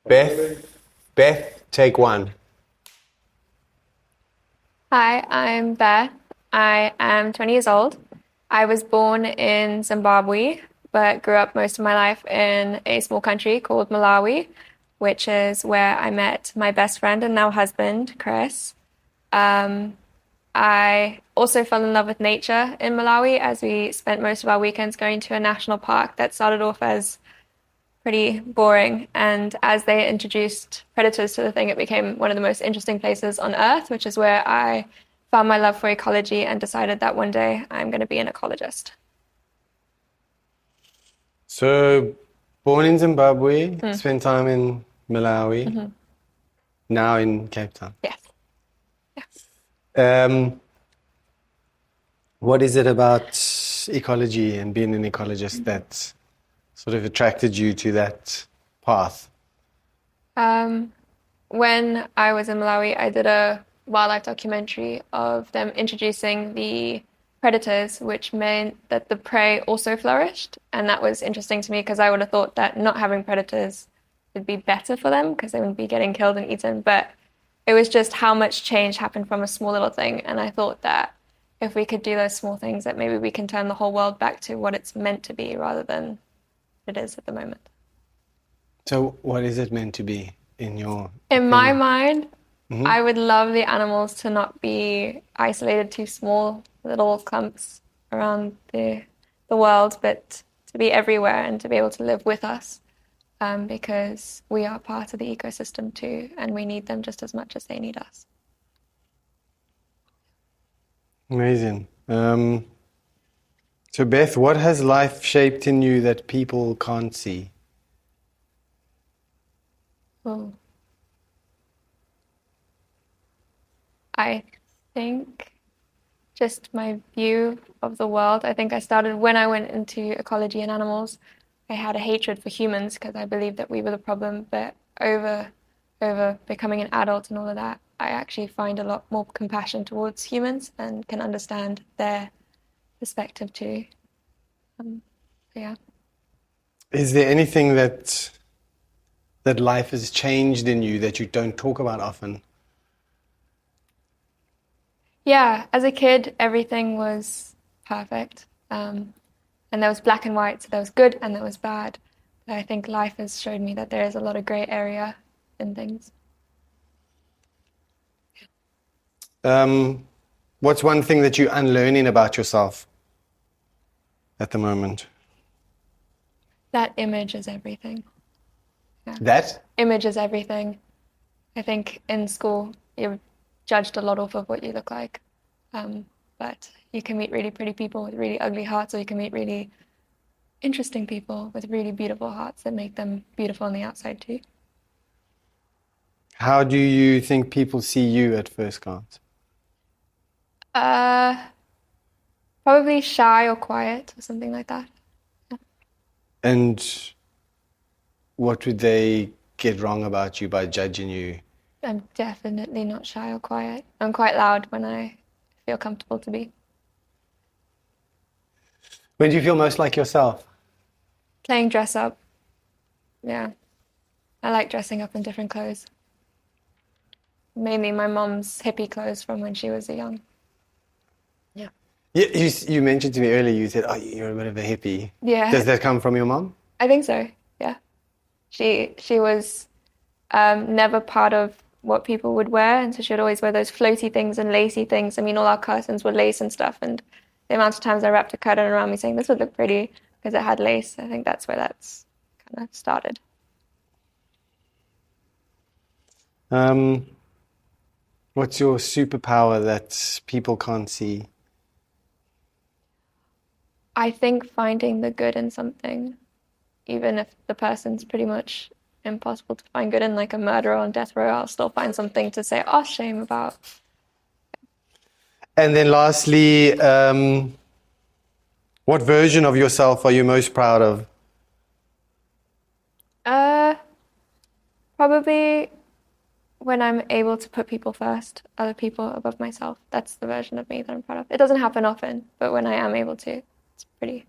Beth, take one. Hi, I'm Beth. I am 20 years old. I was born in Zimbabwe, but grew up most of my life in a small country called Malawi, which is where I met my best friend and now husband, Chris. Um, I also fell in love with nature in Malawi as we spent most of our weekends going to a national park that started off as pretty boring. And as they introduced predators to the thing, it became one of the most interesting places on Earth, which is where I found my love for ecology and decided that one day I'm going to be an ecologist. So, born in Zimbabwe, spent time in Malawi, Hmm. now in Cape Town. Yes. Yeah. Um, what is it about ecology and being an ecologist that sort of attracted you to that path? Um, when I was in Malawi, I did a wildlife documentary of them introducing the predators, which meant that the prey also flourished. And that was interesting to me because I would have thought that not having predators would be better for them because they wouldn't be getting killed and eaten. But it was just how much change happened from a small little thing. And I thought that if we could do those small things, that maybe we can turn the whole world back to what it's meant to be rather than it is at the moment. So, what is it meant to be, in your In my opinion? mind, Hmm. I would love the animals to not be isolated to small little clumps around the world, but to be everywhere and to be able to live with us, because we are part of the ecosystem too, and we need them just as much as they need us. Amazing. So, Beth, what has life shaped in you that people can't see? Oh, I think just my view of the world. I think I started when I went into ecology and animals. I had a hatred for humans because I believed that we were the problem. But over becoming an adult and all of that, I actually find a lot more compassion towards humans and can understand their perspective too. Um, yeah. Is there anything that life has changed in you that you don't talk about often? Yeah, as a kid, everything was perfect. And there was black and white, so there was good and there was bad. But I think life has showed me that there is a lot of gray area in things. Um, what's one thing that you're unlearning about yourself at the moment? That image is everything. Yeah. That? Image is everything. I think in school, you're judged a lot off of what you look like. But you can meet really pretty people with really ugly hearts, or you can meet really interesting people with really beautiful hearts that make them beautiful on the outside too. How do you think people see you at first glance? Uh, Probably shy or quiet or something like that. And what would they get wrong about you by judging you? I'm definitely not shy or quiet. I'm quite loud when I feel comfortable to be. When do you feel most like yourself? Playing dress up. Yeah. I like dressing up in different clothes. Mainly my mom's hippie clothes from when she was young. Yeah. You mentioned to me earlier, you said, oh, you're a bit of a hippie. Yeah, Does that come from your mom? I think so. Yeah. She was never part of what people would wear, and so she'd always wear those floaty things and lacy things. I mean, all our curtains were lace and stuff, and the amount of times I wrapped a curtain around me saying this would look pretty because it had lace, I think that's where that's kind of started. Um, what's your superpower that people can't see? I think finding the good in something, even if the person's pretty much impossible to find good in, like a murderer on death row, I'll still find something to say, oh, shame about. And then lastly, what version of yourself are you most proud of? Uh, Probably when I'm able to put people first, other people above myself. That's the version of me that I'm proud of. It doesn't happen often, but when I am able to, it's pretty